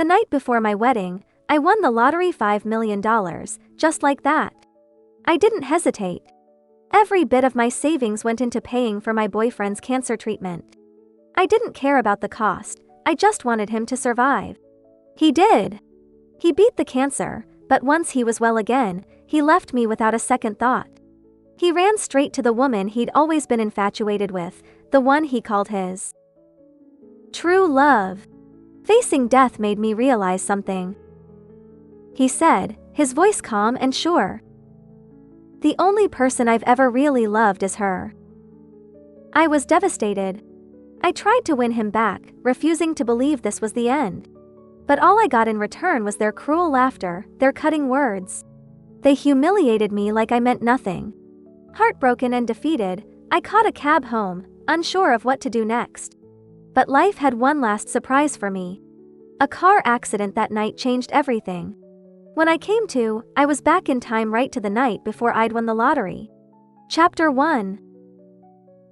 The night before my wedding, I won the lottery $5 million, just like that. I didn't hesitate. Every bit of my savings went into paying for my boyfriend's cancer treatment. I didn't care about the cost, I just wanted him to survive. He did. He beat the cancer, but once he was well again, he left me without a second thought. He ran straight to the woman he'd always been infatuated with, the one he called his true love. Facing death made me realize something. He said, his voice calm and sure. The only person I've ever really loved is her. I was devastated. I tried to win him back, refusing to believe this was the end. But all I got in return was their cruel laughter, their cutting words. They humiliated me like I meant nothing. Heartbroken and defeated, I caught a cab home, unsure of what to do next. But life had one last surprise for me. A car accident that night changed everything. When I came to, I was back in time right to the night before I'd won the lottery. Chapter 1.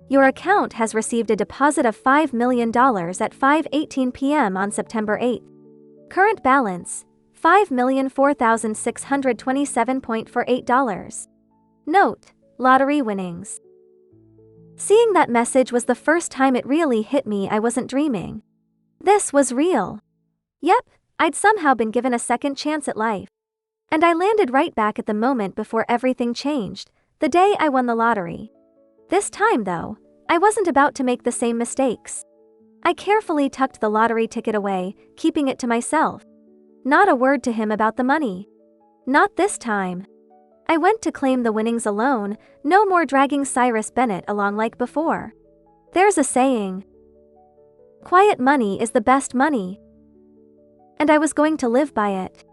Your account has received a deposit of $5 million at 5:18 p.m. on September 8. Current balance, $5,004,627.48. Note, lottery winnings. Seeing that message was the first time it really hit me I wasn't dreaming. This was real. Yep, I'd somehow been given a second chance at life. And I landed right back at the moment before everything changed, the day I won the lottery. This time though, I wasn't about to make the same mistakes. I carefully tucked the lottery ticket away, keeping it to myself. Not a word to him about the money. Not this time. I went to claim the winnings alone, no more dragging Cyrus Bennett along like before. There's a saying. Quiet money is the best money. And I was going to live by it.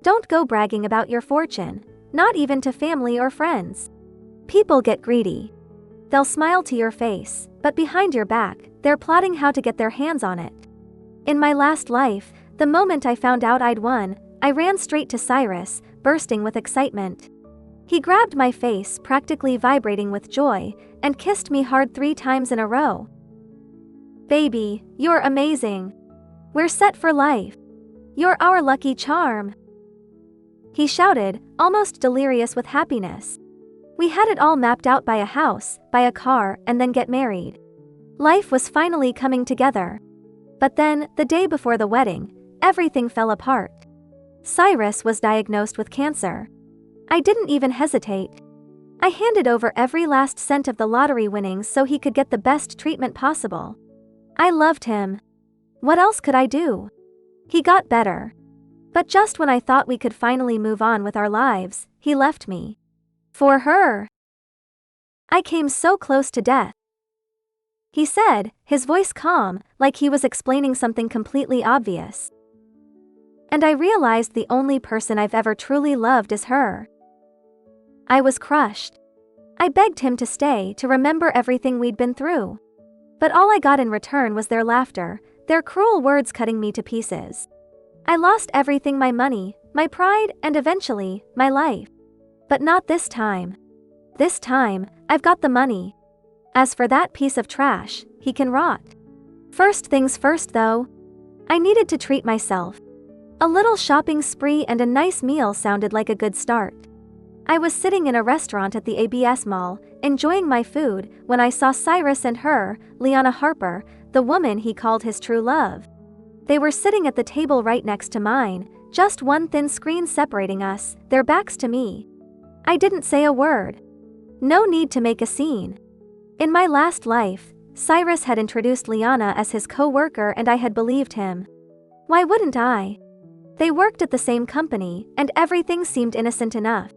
Don't go bragging about your fortune, not even to family or friends. People get greedy. They'll smile to your face, but behind your back, they're plotting how to get their hands on it. In my last life, the moment I found out I'd won, I ran straight to Cyrus, bursting with excitement. He grabbed my face, practically vibrating with joy, and kissed me hard 3 times in a row. Baby, you're amazing. We're set for life. You're our lucky charm. He shouted, almost delirious with happiness. We had it all mapped out: buy a house, buy a car, and then get married. Life was finally coming together. But then, the day before the wedding, everything fell apart. Cyrus was diagnosed with cancer. I didn't even hesitate. I handed over every last cent of the lottery winnings so he could get the best treatment possible. I loved him. What else could I do? He got better. But just when I thought we could finally move on with our lives, he left me. For her. I came so close to death. He said, his voice calm, like he was explaining something completely obvious. And I realized the only person I've ever truly loved is her. I was crushed. I begged him to stay, to remember everything we'd been through. But all I got in return was their laughter, their cruel words cutting me to pieces. I lost everything: my money, my pride, and eventually, my life. But not this time. This time, I've got the money. As for that piece of trash, he can rot. First things first though. I needed to treat myself. A little shopping spree and a nice meal sounded like a good start. I was sitting in a restaurant at the ABS Mall, enjoying my food, when I saw Cyrus and her, Liana Harper, the woman he called his true love. They were sitting at the table right next to mine, just one thin screen separating us, their backs to me. I didn't say a word. No need to make a scene. In my last life, Cyrus had introduced Liana as his co-worker and I had believed him. Why wouldn't I? They worked at the same company, and everything seemed innocent enough.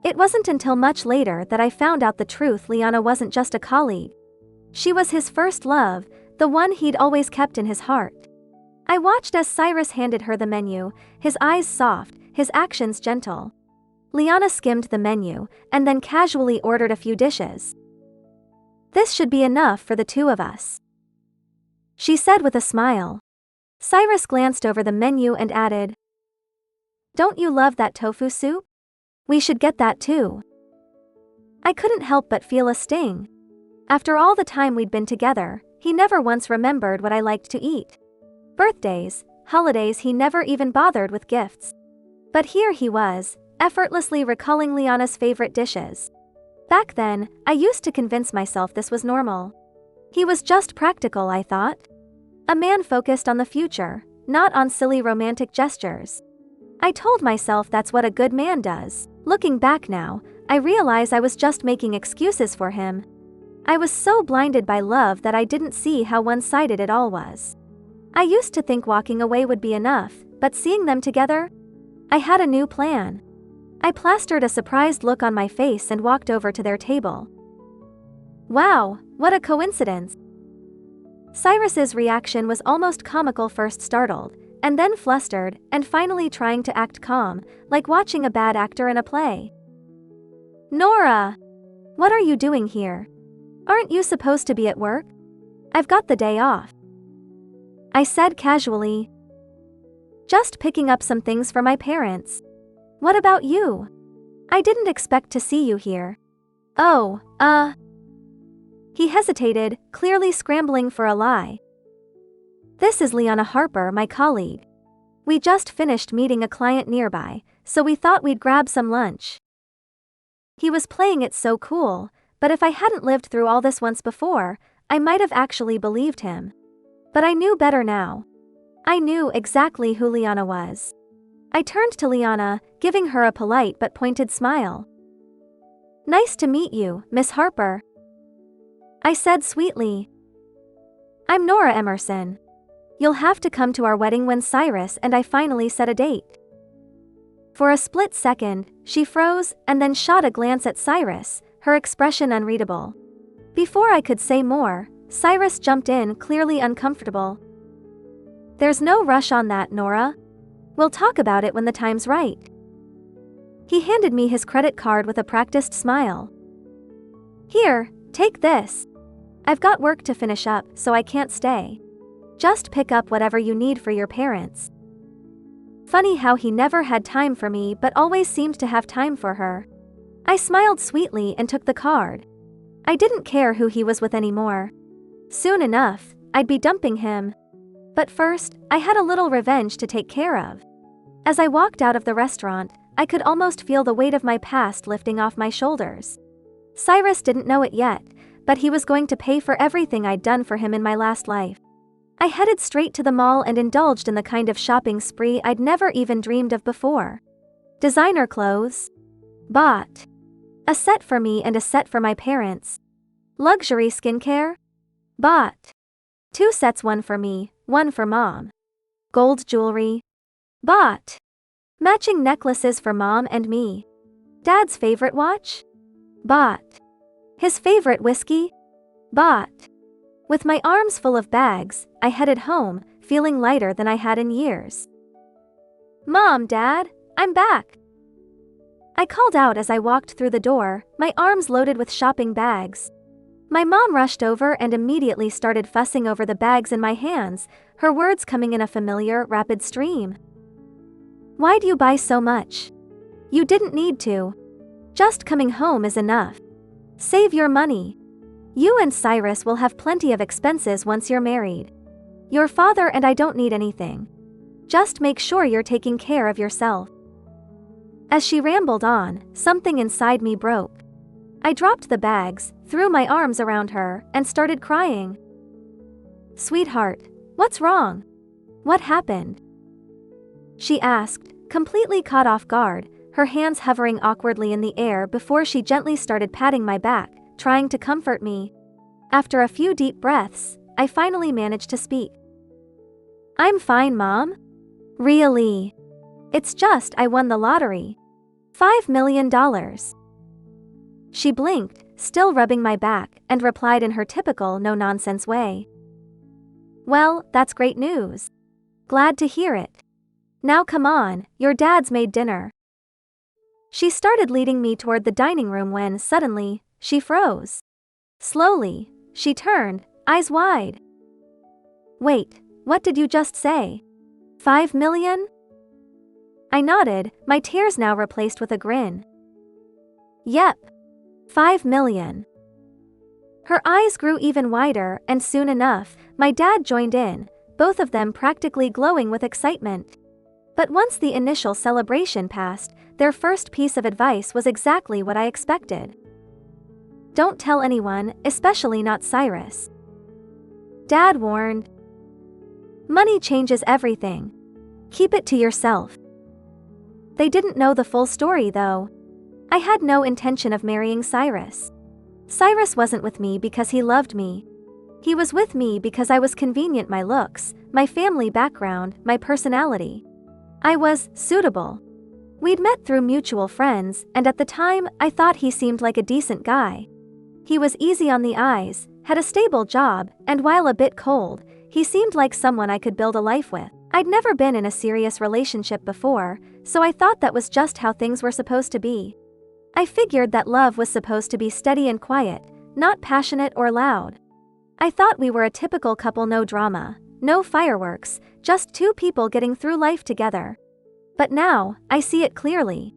It wasn't until much later that I found out the truth: Liana wasn't just a colleague. She was his first love, the one he'd always kept in his heart. I watched as Cyrus handed her the menu, his eyes soft, his actions gentle. Liana skimmed the menu, and then casually ordered a few dishes. "This should be enough for the 2 of us," she said with a smile. Cyrus glanced over the menu and added, "Don't you love that tofu soup? We should get that too." I couldn't help but feel a sting. After all the time we'd been together, he never once remembered what I liked to eat. Birthdays, holidays he never even bothered with gifts. But here he was, effortlessly recalling Liana's favorite dishes. Back then, I used to convince myself this was normal. He was just practical, I thought. A man focused on the future, not on silly romantic gestures. I told myself that's what a good man does. Looking back now, I realize I was just making excuses for him. I was so blinded by love that I didn't see how one-sided it all was. I used to think walking away would be enough, but seeing them together? I had a new plan. I plastered a surprised look on my face and walked over to their table. Wow, what a coincidence! Cyrus's reaction was almost comical, first startled, and then flustered, and finally trying to act calm, like watching a bad actor in a play. Nora! What are you doing here? Aren't you supposed to be at work? I've got the day off. I said casually. Just picking up some things for my parents. What about you? I didn't expect to see you here. Oh, He hesitated, clearly scrambling for a lie. This is Liana Harper, my colleague. We just finished meeting a client nearby, so we thought we'd grab some lunch. He was playing it so cool, but if I hadn't lived through all this once before, I might have actually believed him. But I knew better now. I knew exactly who Liana was. I turned to Liana, giving her a polite but pointed smile. Nice to meet you, Miss Harper. I said sweetly. I'm Nora Emerson. You'll have to come to our wedding when Cyrus and I finally set a date. For a split second, she froze and then shot a glance at Cyrus, her expression unreadable. Before I could say more, Cyrus jumped in, clearly uncomfortable. There's no rush on that, Nora. We'll talk about it when the time's right. He handed me his credit card with a practiced smile. Here, take this. I've got work to finish up, so I can't stay. Just pick up whatever you need for your parents. Funny how he never had time for me but always seemed to have time for her. I smiled sweetly and took the card. I didn't care who he was with anymore. Soon enough, I'd be dumping him. But first, I had a little revenge to take care of. As I walked out of the restaurant, I could almost feel the weight of my past lifting off my shoulders. Cyrus didn't know it yet, but he was going to pay for everything I'd done for him in my last life. I headed straight to the mall and indulged in the kind of shopping spree I'd never even dreamed of before. Designer clothes. Bought. A set for me and a set for my parents. Luxury skincare. Bought. 2 sets, one for me, one for mom. Gold jewelry. Bought. Matching necklaces for mom and me. Dad's favorite watch. Bought. His favorite whiskey. Bought. With my arms full of bags, I headed home, feeling lighter than I had in years. Mom, Dad, I'm back. I called out as I walked through the door, my arms loaded with shopping bags. My mom rushed over and immediately started fussing over the bags in my hands, her words coming in a familiar, rapid stream. Why do you buy so much? You didn't need to. Just coming home is enough. Save your money. You and Cyrus will have plenty of expenses once you're married. Your father and I don't need anything. Just make sure you're taking care of yourself. As she rambled on, something inside me broke. I dropped the bags, threw my arms around her, and started crying. Sweetheart, what's wrong? What happened? She asked, completely caught off guard, her hands hovering awkwardly in the air before she gently started patting my back, trying to comfort me. After a few deep breaths, I finally managed to speak. I'm fine, Mom. Really? It's just I won the lottery. $5 million. She blinked, still rubbing my back, and replied in her typical no-nonsense way. Well, that's great news. Glad to hear it. Now come on, your dad's made dinner. She started leading me toward the dining room when, suddenly, she froze. Slowly, she turned, eyes wide. Wait, what did you just say? 5 million? I nodded, my tears now replaced with a grin. Yep. 5 million. Her eyes grew even wider, and soon enough, my dad joined in, both of them practically glowing with excitement. But once the initial celebration passed, their first piece of advice was exactly what I expected. Don't tell anyone, especially not Cyrus. Dad warned. Money changes everything. Keep it to yourself. They didn't know the full story though. I had no intention of marrying Cyrus. Cyrus wasn't with me because he loved me. He was with me because I was convenient, my looks, my family background, my personality. I was suitable. We'd met through mutual friends, and at the time, I thought he seemed like a decent guy. He was easy on the eyes, had a stable job, and while a bit cold, he seemed like someone I could build a life with. I'd never been in a serious relationship before, so I thought that was just how things were supposed to be. I figured that love was supposed to be steady and quiet, not passionate or loud. I thought we were a typical couple, no drama, no fireworks, just two people getting through life together. But now, I see it clearly.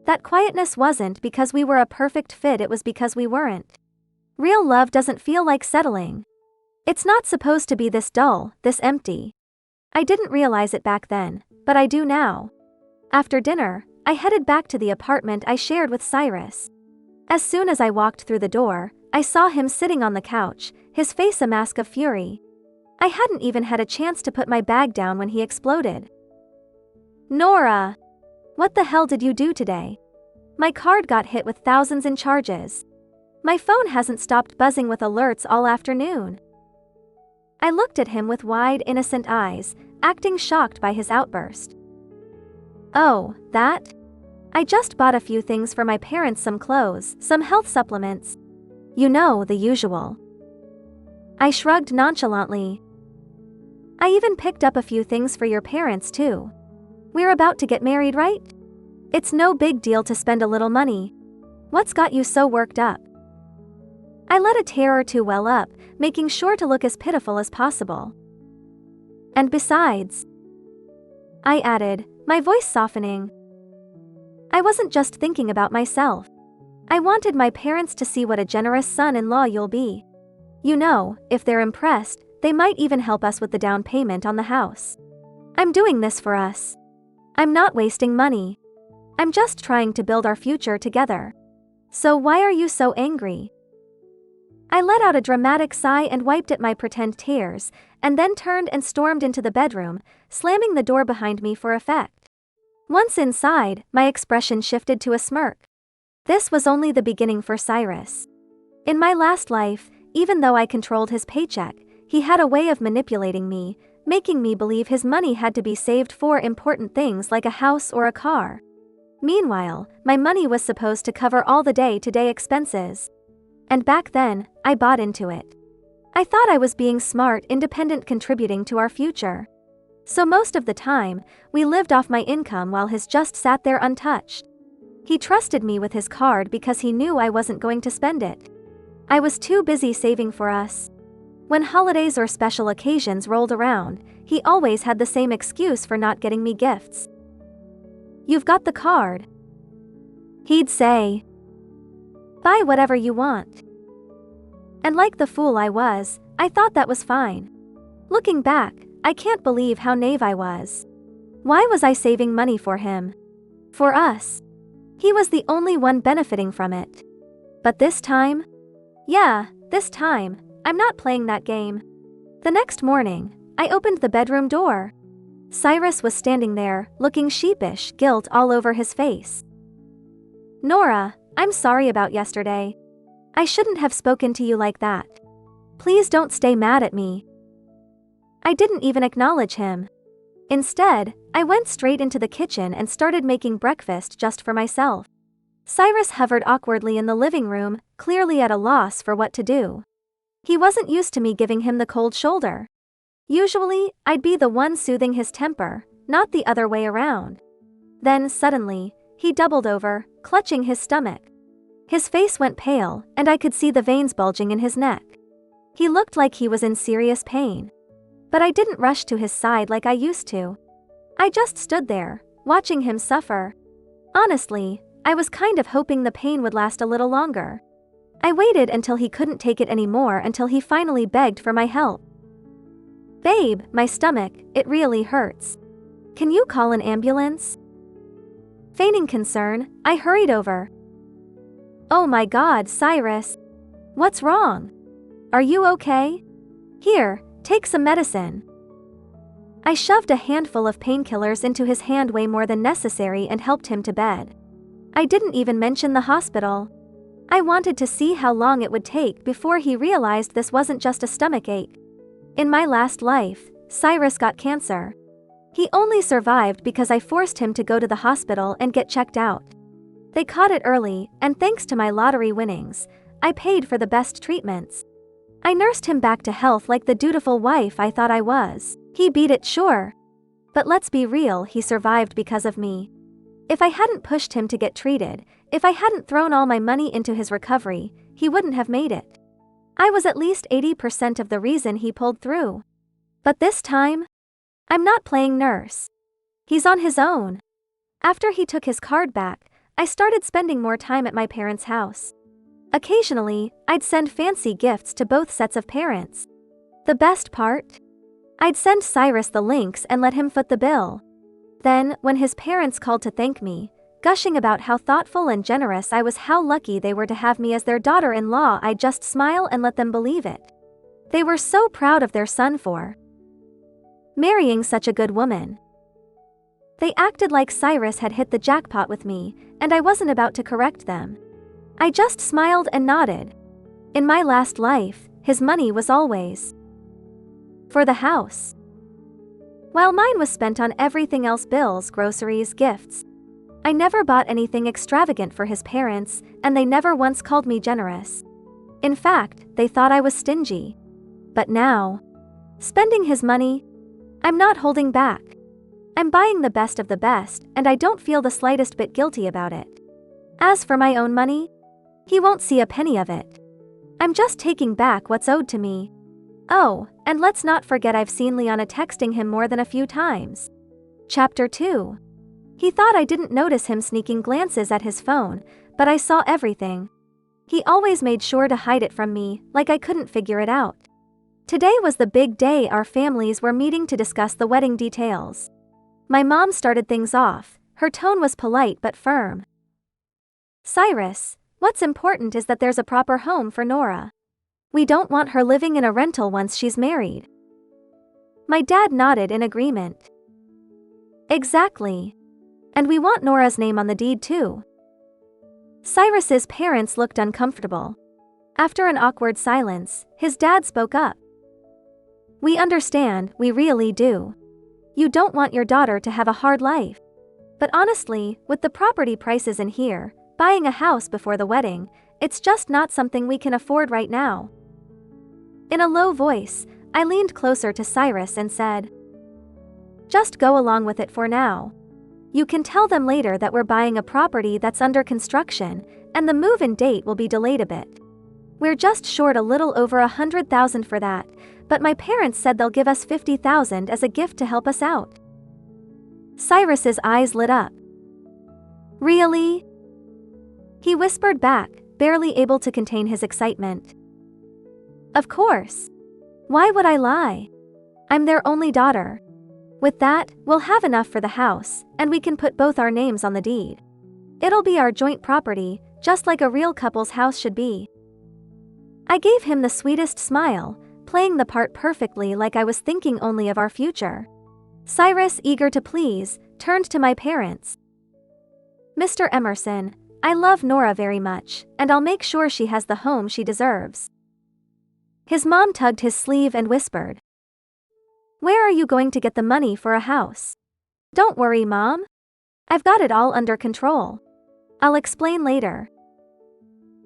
That quietness wasn't because we were a perfect fit, it was because we weren't. Real love doesn't feel like settling. It's not supposed to be this dull, this empty. I didn't realize it back then, but I do now. After dinner, I headed back to the apartment I shared with Cyrus. As soon as I walked through the door, I saw him sitting on the couch, his face a mask of fury. I hadn't even had a chance to put my bag down when he exploded. Nora! What the hell did you do today? My card got hit with thousands in charges. My phone hasn't stopped buzzing with alerts all afternoon. I looked at him with wide, innocent eyes, acting shocked by his outburst. Oh, that? I just bought a few things for my parents, some clothes, some health supplements. You know, the usual. I shrugged nonchalantly. I even picked up a few things for your parents too. We're about to get married, right? It's no big deal to spend a little money. What's got you so worked up? I let a tear or two well up, making sure to look as pitiful as possible. And besides, I added, my voice softening, I wasn't just thinking about myself. I wanted my parents to see what a generous son-in-law you'll be. You know, if they're impressed, they might even help us with the down payment on the house. I'm doing this for us. I'm not wasting money. I'm just trying to build our future together. So why are you so angry? I let out a dramatic sigh and wiped at my pretend tears, and then turned and stormed into the bedroom, slamming the door behind me for effect. Once inside, my expression shifted to a smirk. This was only the beginning for Cyrus. In my last life, even though I controlled his paycheck, he had a way of manipulating me, making me believe his money had to be saved for important things like a house or a car. Meanwhile, my money was supposed to cover all the day-to-day expenses. And back then, I bought into it. I thought I was being smart, independent, contributing to our future. So most of the time, we lived off my income while his just sat there untouched. He trusted me with his card because he knew I wasn't going to spend it. I was too busy saving for us. When holidays or special occasions rolled around, he always had the same excuse for not getting me gifts. You've got the card. He'd say, buy whatever you want. And like the fool I was, I thought that was fine. Looking back, I can't believe how naive I was. Why was I saving money for him? For us. He was the only one benefiting from it. But this time? Yeah, this time, I'm not playing that game. The next morning, I opened the bedroom door. Cyrus was standing there, looking sheepish, guilt all over his face. Nora, I'm sorry about yesterday. I shouldn't have spoken to you like that. Please don't stay mad at me. I didn't even acknowledge him. Instead, I went straight into the kitchen and started making breakfast just for myself. Cyrus hovered awkwardly in the living room, clearly at a loss for what to do. He wasn't used to me giving him the cold shoulder. Usually, I'd be the one soothing his temper, not the other way around. Then, suddenly, he doubled over, clutching his stomach. His face went pale, and I could see the veins bulging in his neck. He looked like he was in serious pain. But I didn't rush to his side like I used to. I just stood there, watching him suffer. Honestly, I was kind of hoping the pain would last a little longer. I waited until he couldn't take it anymore, until he finally begged for my help. Babe, my stomach, it really hurts. Can you call an ambulance? Feigning concern, I hurried over. Oh my God, Cyrus. What's wrong? Are you okay? Here, take some medicine. I shoved a handful of painkillers into his hand way more than necessary and helped him to bed. I didn't even mention the hospital. I wanted to see how long it would take before he realized this wasn't just a stomachache. In my last life, Cyrus got cancer. He only survived because I forced him to go to the hospital and get checked out. They caught it early, and thanks to my lottery winnings, I paid for the best treatments. I nursed him back to health like the dutiful wife I thought I was. He beat it, sure. But let's be real, he survived because of me. If I hadn't pushed him to get treated, if I hadn't thrown all my money into his recovery, he wouldn't have made it. I was at least 80% of the reason he pulled through. But this time, I'm not playing nurse. He's on his own. After he took his card back, I started spending more time at my parents' house. Occasionally, I'd send fancy gifts to both sets of parents. The best part? I'd send Cyrus the links and let him foot the bill. Then, when his parents called to thank me, gushing about how thoughtful and generous I was, how lucky they were to have me as their daughter-in-law, I'd just smile and let them believe it. They were so proud of their son for marrying such a good woman. They acted like Cyrus had hit the jackpot with me, and I wasn't about to correct them. I just smiled and nodded. In my last life, his money was always for the house, while mine was spent on everything else: bills, groceries, gifts. I never bought anything extravagant for his parents, and they never once called me generous. In fact, they thought I was stingy. But now, spending his money, I'm not holding back. I'm buying the best of the best, and I don't feel the slightest bit guilty about it. As for my own money, he won't see a penny of it. I'm just taking back what's owed to me. Oh, and let's not forget I've seen Liana texting him more than a few times. Chapter 2. He thought I didn't notice him sneaking glances at his phone, but I saw everything. He always made sure to hide it from me, like I couldn't figure it out. Today was the big day. Our families were meeting to discuss the wedding details. My mom started things off. Her tone was polite but firm. Cyrus, what's important is that there's a proper home for Nora. We don't want her living in a rental once she's married. My dad nodded in agreement. Exactly. And we want Nora's name on the deed too. Cyrus's parents looked uncomfortable. After an awkward silence, his dad spoke up. We understand, we really do. You don't want your daughter to have a hard life. But honestly, with the property prices in here, buying a house before the wedding, it's just not something we can afford right now. In a low voice, I leaned closer to Cyrus and said, just go along with it for now. You can tell them later that we're buying a property that's under construction, and the move-in date will be delayed a bit. We're just short a little over $100,000 for that, but my parents said they'll give us $50,000 as a gift to help us out. Cyrus's eyes lit up. Really? He whispered back, barely able to contain his excitement. Of course. Why would I lie? I'm their only daughter. With that, we'll have enough for the house, and we can put both our names on the deed. It'll be our joint property, just like a real couple's house should be. I gave him the sweetest smile, playing the part perfectly, like I was thinking only of our future. Cyrus, eager to please, turned to my parents. Mr. Emerson, I love Nora very much, and I'll make sure she has the home she deserves. His mom tugged his sleeve and whispered, where are you going to get the money for a house? Don't worry, Mom. I've got it all under control. I'll explain later.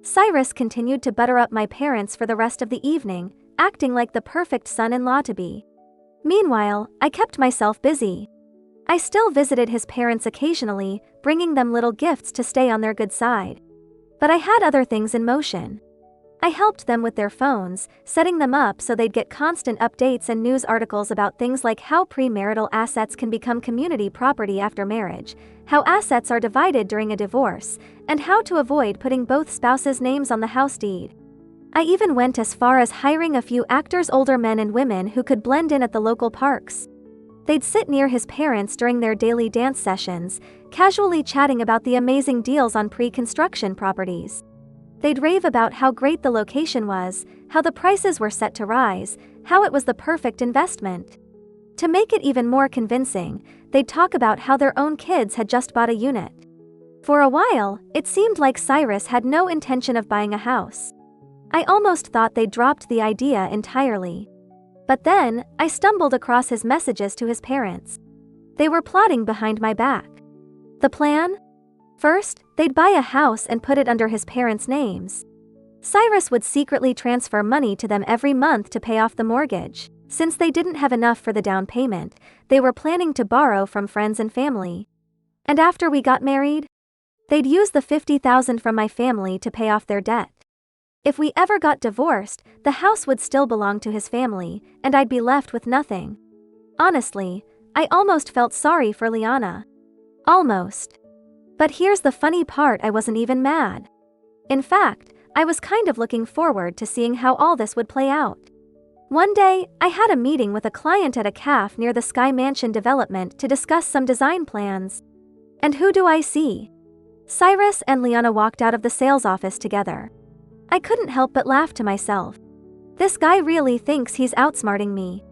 Cyrus continued to butter up my parents for the rest of the evening, acting like the perfect son-in-law to be. Meanwhile, I kept myself busy. I still visited his parents occasionally, bringing them little gifts to stay on their good side. But I had other things in motion. I helped them with their phones, setting them up so they'd get constant updates and news articles about things like how premarital assets can become community property after marriage, how assets are divided during a divorce, and how to avoid putting both spouses' names on the house deed. I even went as far as hiring a few actors, older men and women who could blend in at the local parks. They'd sit near his parents during their daily dance sessions, casually chatting about the amazing deals on pre-construction properties. They'd rave about how great the location was, how the prices were set to rise, how it was the perfect investment. To make it even more convincing, they'd talk about how their own kids had just bought a unit. For a while, it seemed like Cyrus had no intention of buying a house. I almost thought they'd dropped the idea entirely. But then, I stumbled across his messages to his parents. They were plotting behind my back. The plan? First, they'd buy a house and put it under his parents' names. Cyrus would secretly transfer money to them every month to pay off the mortgage. Since they didn't have enough for the down payment, they were planning to borrow from friends and family. And after we got married, they'd use the $50,000 from my family to pay off their debt. If we ever got divorced, the house would still belong to his family, and I'd be left with nothing. Honestly, I almost felt sorry for Liana. Almost. But here's the funny part, I wasn't even mad. In fact, I was kind of looking forward to seeing how all this would play out. One day, I had a meeting with a client at a cafe near the Sky Mansion development to discuss some design plans. And who do I see? Cyrus and Liana walked out of the sales office together. I couldn't help but laugh to myself. This guy really thinks he's outsmarting me.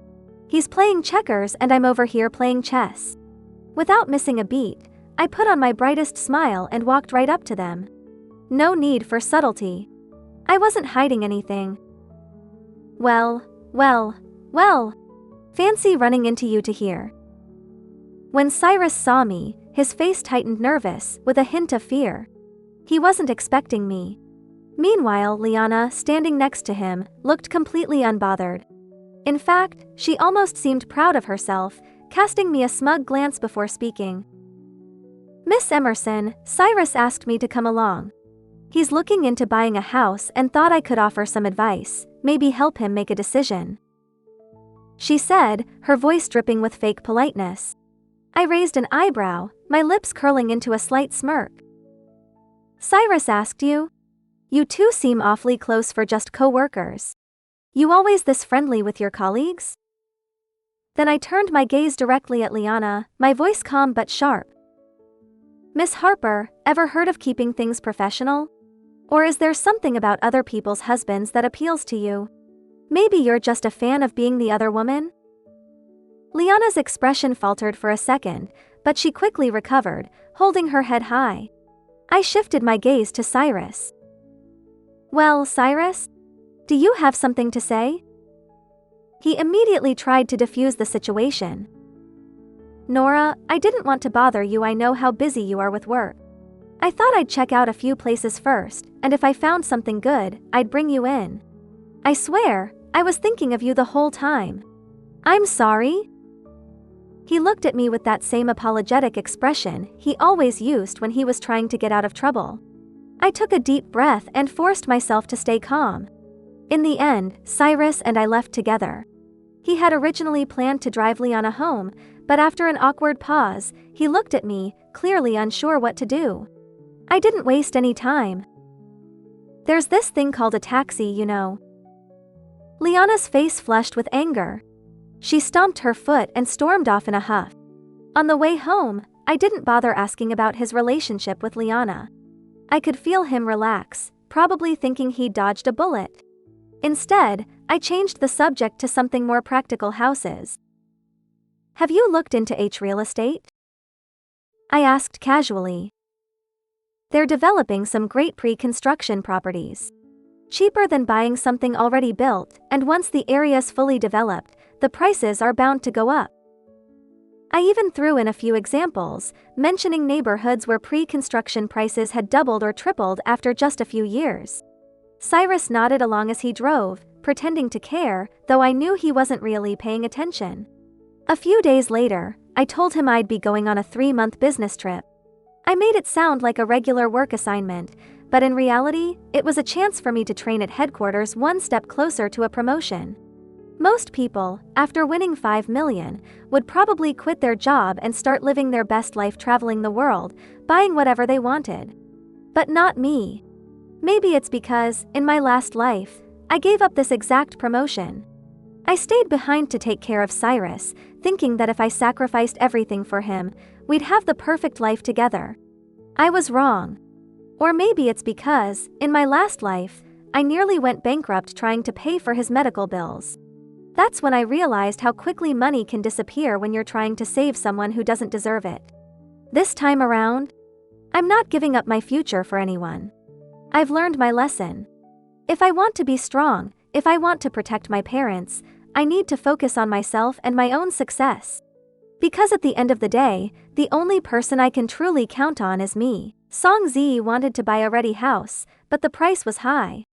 He's playing checkers and I'm over here playing chess. Without missing a beat, I put on my brightest smile and walked right up to them. No need for subtlety. I wasn't hiding anything. Well, fancy running into you to hear. When Cyrus saw me, his face tightened, nervous, with a hint of fear. He wasn't expecting me. Meanwhile, Liana, standing next to him, looked completely unbothered. In fact, she almost seemed proud of herself, casting me a smug glance before speaking. Miss Emerson, Cyrus asked me to come along. He's looking into buying a house and thought I could offer some advice, maybe help him make a decision. She said, her voice dripping with fake politeness. I raised an eyebrow, my lips curling into a slight smirk. Cyrus asked you? You two seem awfully close for just co-workers. You always this friendly with your colleagues? Then I turned my gaze directly at Liana, my voice calm but sharp. Miss Harper, ever heard of keeping things professional? Or is there something about other people's husbands that appeals to you? Maybe you're just a fan of being the other woman? Liana's expression faltered for a second, but she quickly recovered, holding her head high. I shifted my gaze to Cyrus. Well, Cyrus? Do you have something to say? He immediately tried to defuse the situation. Nora, I didn't want to bother you. I know how busy you are with work. I thought I'd check out a few places first, and if I found something good, I'd bring you in. I swear, I was thinking of you the whole time. I'm sorry. He looked at me with that same apologetic expression he always used when he was trying to get out of trouble. I took a deep breath and forced myself to stay calm. In the end, Cyrus and I left together. He had originally planned to drive Liana home, but after an awkward pause, he looked at me, clearly unsure what to do. I didn't waste any time. There's this thing called a taxi, you know. Liana's face flushed with anger. She stomped her foot and stormed off in a huff. On the way home, I didn't bother asking about his relationship with Liana. I could feel him relax, probably thinking he'd dodged a bullet. Instead, I changed the subject to something more practical: houses. Have you looked into real estate? I asked casually. They're developing some great pre-construction properties. Cheaper than buying something already built, and once the area's fully developed, the prices are bound to go up. I even threw in a few examples, mentioning neighborhoods where pre-construction prices had doubled or tripled after just a few years. Cyrus nodded along as he drove, pretending to care, though I knew he wasn't really paying attention. A few days later, I told him I'd be going on a 3-month business trip. I made it sound like a regular work assignment, but in reality, it was a chance for me to train at headquarters one step closer to a promotion. Most people, after winning $5 million, would probably quit their job and start living their best life, traveling the world, buying whatever they wanted. But not me. Maybe it's because, in my last life, I gave up this exact promotion. I stayed behind to take care of Cyrus, thinking that if I sacrificed everything for him, we'd have the perfect life together. I was wrong. Or maybe it's because, in my last life, I nearly went bankrupt trying to pay for his medical bills. That's when I realized how quickly money can disappear when you're trying to save someone who doesn't deserve it. This time around, I'm not giving up my future for anyone. I've learned my lesson. If I want to be strong, if I want to protect my parents, I need to focus on myself and my own success. Because at the end of the day, the only person I can truly count on is me. Song Z wanted to buy a ready house, but the price was high.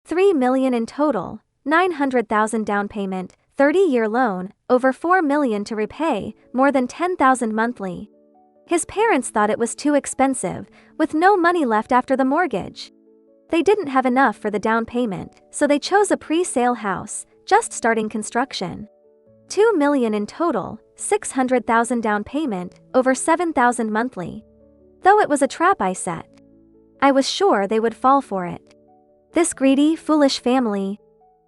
$3 million in total, $900,000 down payment, 30-year loan, over $4 million to repay, more than $10,000 monthly. His parents thought it was too expensive, with no money left after the mortgage. They didn't have enough for the down payment, so they chose a pre-sale house, just starting construction. $2 million in total, $600,000 down payment, over $7,000 monthly. Though it was a trap I set. I was sure they would fall for it. This greedy, foolish family.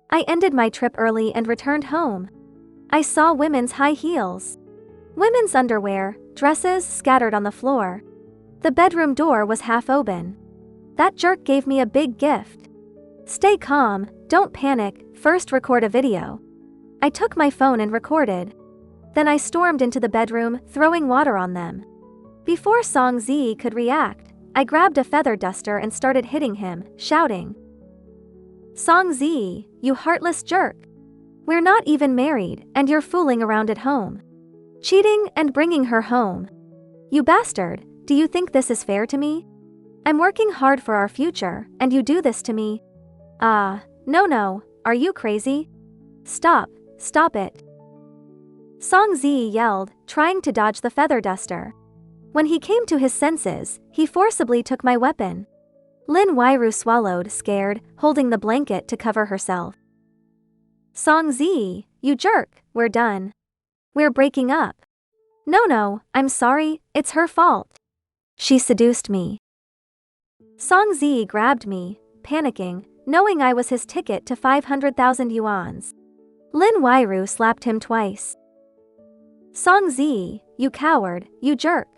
I ended my trip early and returned home. I saw women's high heels. Women's underwear, dresses scattered on the floor. The bedroom door was half open. That jerk gave me a big gift. Stay calm, don't panic, first record a video. I took my phone and recorded. Then I stormed into the bedroom, throwing water on them. Before Song Z could react, I grabbed a feather duster and started hitting him, shouting, "Song Z, you heartless jerk. We're not even married, and you're fooling around at home. Cheating and bringing her home. You bastard, do you think this is fair to me? I'm working hard for our future, and you do this to me? No, are you crazy? Stop it." Song Z yelled, trying to dodge the feather duster. When he came to his senses, he forcibly took my weapon. Lin Wairu swallowed, scared, holding the blanket to cover herself. "Song Z, you jerk, we're done. We're breaking up." No, I'm sorry, it's her fault. She seduced me." Song Z grabbed me, panicking, knowing I was his ticket to 500,000 yuans. Lin Wairu slapped him twice. "Song Z, you coward, you jerk.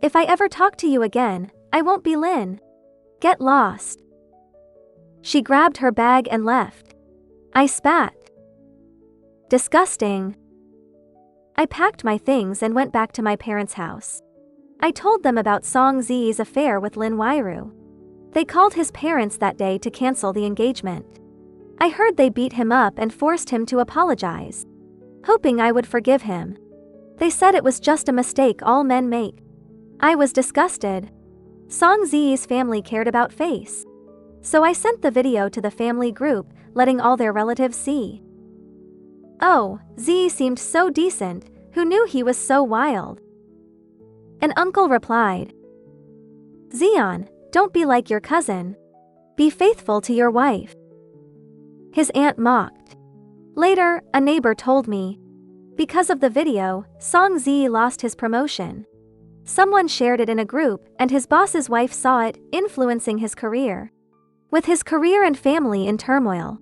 If I ever talk to you again, I won't be Lin. Get lost." She grabbed her bag and left. I spat. Disgusting. I packed my things and went back to my parents' house. I told them about Song Z's affair with Lin Wairu. They called his parents that day to cancel the engagement. I heard they beat him up and forced him to apologize, hoping I would forgive him. They said it was just a mistake all men make. I was disgusted. Song Z's family cared about face. So I sent the video to the family group, letting all their relatives see. Oh, Z seemed so decent, who knew he was so wild? An uncle replied, "Zion, don't be like your cousin. Be faithful to your wife." His aunt mocked. Later, a neighbor told me, because of the video, Song Z lost his promotion. Someone shared it in a group, and his boss's wife saw it, influencing his career. With his career and family in turmoil,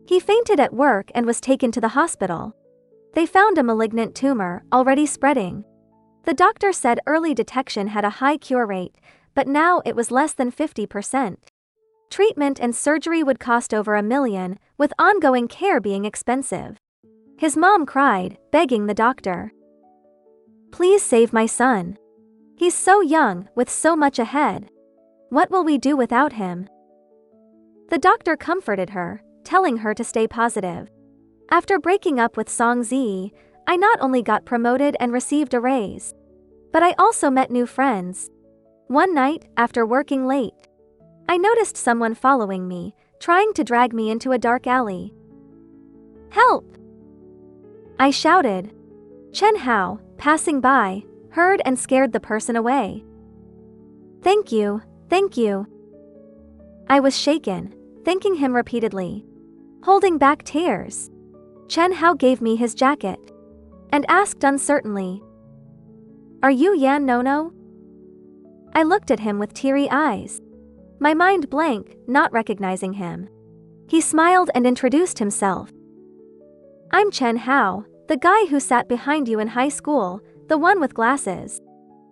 he fainted at work and was taken to the hospital. They found a malignant tumor, already spreading. The doctor said early detection had a high cure rate, but now it was less than 50%. Treatment and surgery would cost over $1 million, with ongoing care being expensive. His mom cried, begging the doctor, "Please save my son. He's so young, with so much ahead. What will we do without him?" The doctor comforted her, telling her to stay positive. After breaking up with Song Z, I not only got promoted and received a raise, but I also met new friends. One night, after working late, I noticed someone following me, trying to drag me into a dark alley. "Help!" I shouted. Chen Hao, passing by, heard and scared the person away. Thank you. I was shaken, thanking him repeatedly, holding back tears. Chen Hao gave me his jacket and asked uncertainly, "Are you Yan Nono?" I looked at him with teary eyes, my mind blank, not recognizing him. He smiled and introduced himself. I'm Chen Hao, the guy who sat behind you in high school, the one with glasses.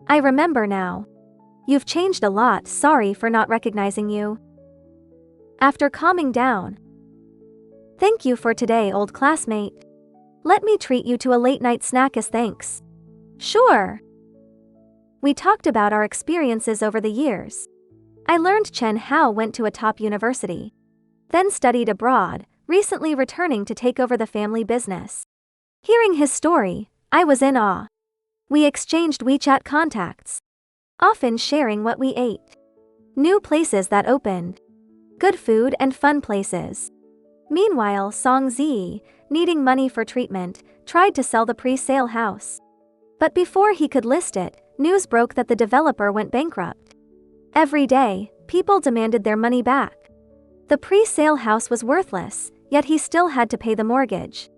I remember now. You've changed a lot, sorry for not recognizing you. After calming down. Thank you for today, old classmate. Let me treat you to a late-night snack as thanks. Sure. We talked about our experiences over the years. I learned Chen Hao went to a top university. Then studied abroad, recently returning to take over the family business. Hearing his story, I was in awe. We exchanged WeChat contacts, often sharing what we ate. New places that opened. Good food and fun places. Meanwhile, Song Zi, needing money for treatment, tried to sell the pre-sale house. But before he could list it, news broke that the developer went bankrupt. Every day, people demanded their money back. The pre-sale house was worthless, yet he still had to pay the mortgage.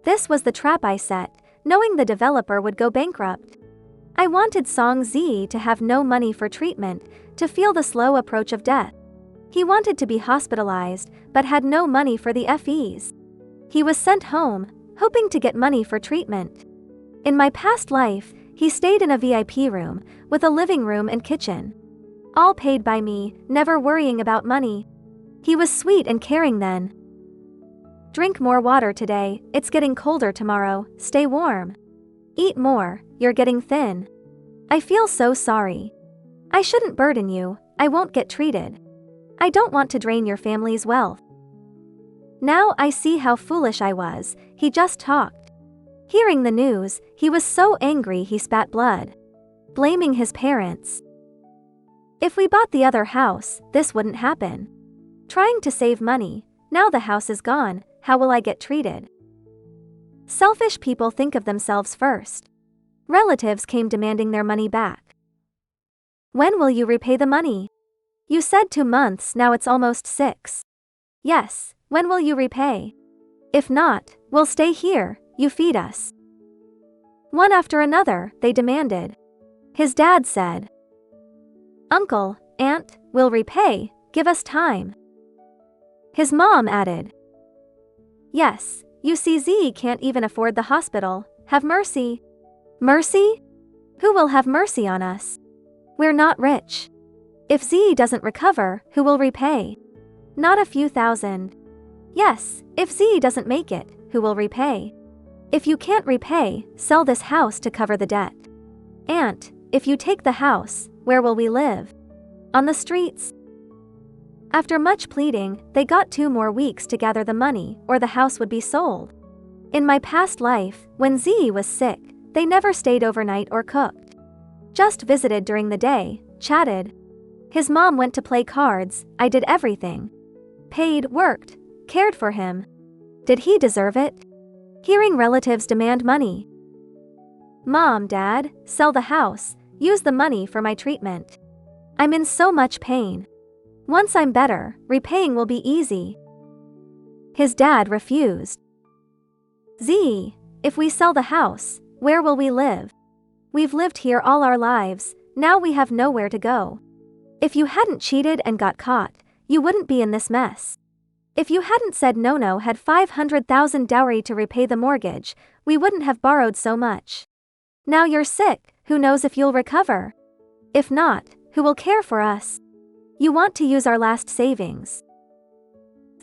This was the trap I set, knowing the developer would go bankrupt. I wanted Song Zi to have no money for treatment, to feel the slow approach of death. He wanted to be hospitalized, but had no money for the fees. He was sent home, hoping to get money for treatment. In my past life, he stayed in a VIP room, with a living room and kitchen. All paid by me, never worrying about money. He was sweet and caring then. Drink more water today, it's getting colder tomorrow, stay warm. Eat more, you're getting thin. I feel so sorry. I shouldn't burden you, I won't get treated. I don't want to drain your family's wealth. Now I see how foolish I was, he just talked. Hearing the news, he was so angry he spat blood. Blaming his parents. If we bought the other house, this wouldn't happen. Trying to save money, now the house is gone, how will I get treated? Selfish people think of themselves first. Relatives came demanding their money back. When will you repay the money? You said 2 months, now it's almost 6. Yes, when will you repay? If not, we'll stay here, you feed us. One after another, they demanded. His dad said, Uncle, Aunt, we'll repay, give us time. His mom added, Yes, you see Z can't even afford the hospital, have mercy. Mercy? Who will have mercy on us? We're not rich. If Z doesn't recover, who will repay? Not a few thousand. Yes, if Z doesn't make it, who will repay? If you can't repay, sell this house to cover the debt. Aunt, if you take the house, where will we live? On the streets? After much pleading, they got 2 more weeks to gather the money, or the house would be sold. In my past life, when Z was sick, they never stayed overnight or cooked. Just visited during the day, chatted. His mom went to play cards, I did everything. Paid, worked, cared for him. Did he deserve it? Hearing relatives demand money. Mom, Dad, sell the house, use the money for my treatment. I'm in so much pain. Once I'm better, repaying will be easy. His dad refused. Z, if we sell the house, where will we live? We've lived here all our lives, now we have nowhere to go. If you hadn't cheated and got caught, you wouldn't be in this mess. If you hadn't said no had 500,000 dowry to repay the mortgage, we wouldn't have borrowed so much. Now you're sick, who knows if you'll recover? If not, who will care for us? You want to use our last savings.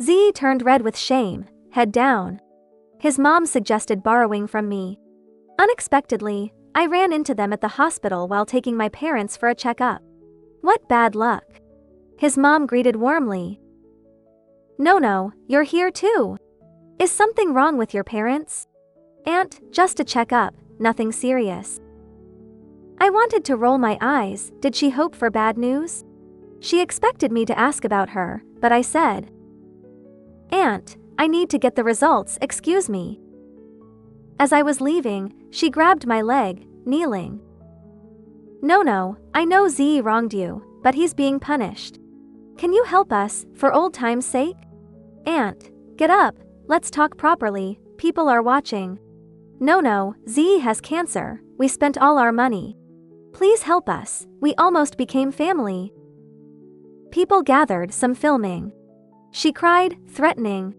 Z turned red with shame, head down. His mom suggested borrowing from me. Unexpectedly, I ran into them at the hospital while taking my parents for a checkup. What bad luck. His mom greeted warmly. No, you're here too. Is something wrong with your parents? Aunt, just a checkup, nothing serious. I wanted to roll my eyes, did she hope for bad news? She expected me to ask about her, but I said, Aunt, I need to get the results, excuse me. As I was leaving, she grabbed my leg, kneeling. No, I know Z wronged you, but he's being punished. Can you help us, for old time's sake? Aunt, get up, let's talk properly, people are watching. No, Z has cancer, we spent all our money. Please help us, we almost became family. People gathered, some filming. She cried, threatening.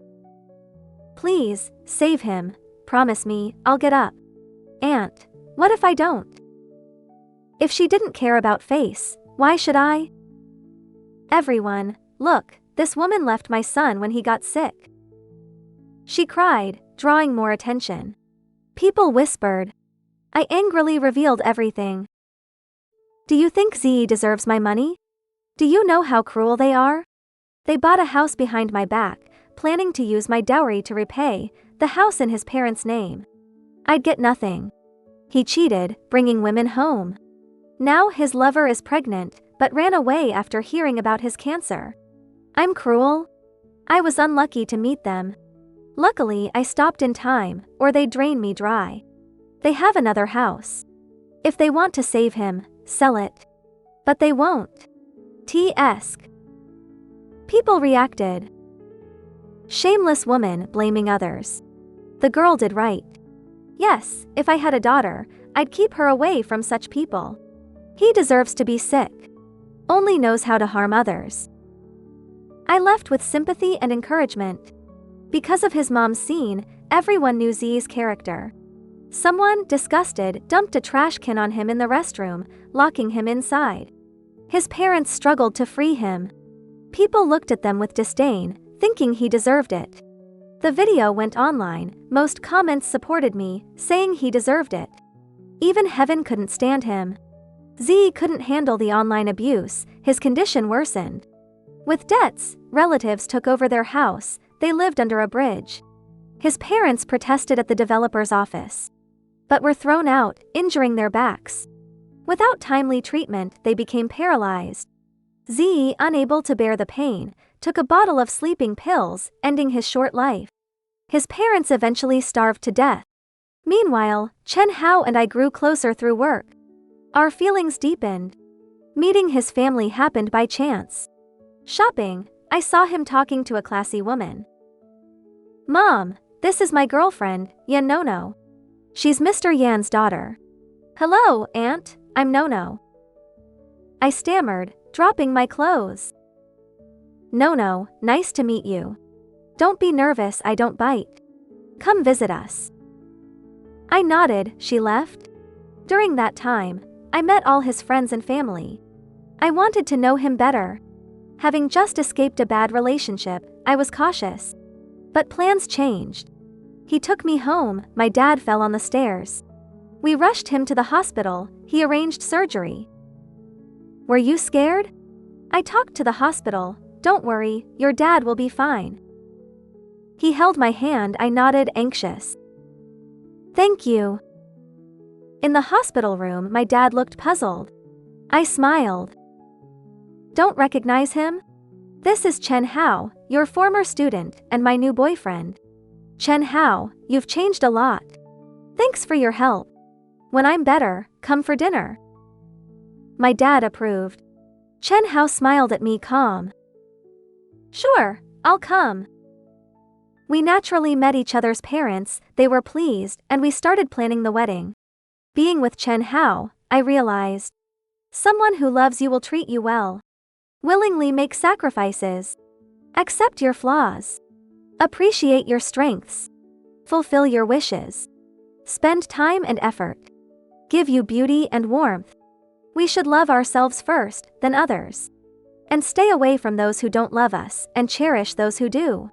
Please, save him. Promise me, I'll get up. Aunt, what if I don't? If she didn't care about face, why should I? Everyone, look, this woman left my son when he got sick. She cried, drawing more attention. People whispered. I angrily revealed everything. Do you think Z deserves my money? Do you know how cruel they are? They bought a house behind my back, planning to use my dowry to repay the house in his parents' name. I'd get nothing. He cheated, bringing women home. Now his lover is pregnant, but ran away after hearing about his cancer. I'm cruel? I was unlucky to meet them. Luckily, I stopped in time, or they'd drain me dry. They have another house. If they want to save him, sell it. But they won't. T-esque. People reacted. Shameless woman blaming others. The girl did right. Yes, if I had a daughter, I'd keep her away from such people. He deserves to be sick. Only knows how to harm others. I left with sympathy and encouragement. Because of his mom's scene, everyone knew Z's character. Someone, disgusted, dumped a trash can on him in the restroom, locking him inside. His parents struggled to free him. People looked at them with disdain, thinking he deserved it. The video went online, most comments supported me, saying he deserved it. Even heaven couldn't stand him. Z couldn't handle the online abuse, his condition worsened. With debts, relatives took over their house, they lived under a bridge. His parents protested at the developer's office, but were thrown out, injuring their backs. Without timely treatment, they became paralyzed. Z, unable to bear the pain, took a bottle of sleeping pills, ending his short life. His parents eventually starved to death. Meanwhile, Chen Hao and I grew closer through work. Our feelings deepened. Meeting his family happened by chance. Shopping, I saw him talking to a classy woman. Mom, this is my girlfriend, Yan Nono. She's Mr. Yan's daughter. Hello, Aunt, I'm Nono. I stammered, dropping my clothes. Nono, nice to meet you. Don't be nervous, I don't bite. Come visit us. I nodded, she left. During that time, I met all his friends and family. I wanted to know him better. Having just escaped a bad relationship, I was cautious. But plans changed. He took me home, my dad fell on the stairs. We rushed him to the hospital, he arranged surgery. Were you scared? I talked to the hospital, don't worry, your dad will be fine. He held my hand, I nodded, anxious. Thank you. In the hospital room, my dad looked puzzled. I smiled. Don't recognize him? This is Chen Hao, your former student, and my new boyfriend. Chen Hao, you've changed a lot. Thanks for your help. When I'm better, come for dinner. My dad approved. Chen Hao smiled at me, calm. Sure, I'll come. We naturally met each other's parents, they were pleased, and we started planning the wedding. Being with Chen Hao, I realized. Someone who loves you will treat you well. Willingly make sacrifices. Accept your flaws. Appreciate your strengths. Fulfill your wishes. Spend time and effort. Give you beauty and warmth. We should love ourselves first, then others. And stay away from those who don't love us, and cherish those who do.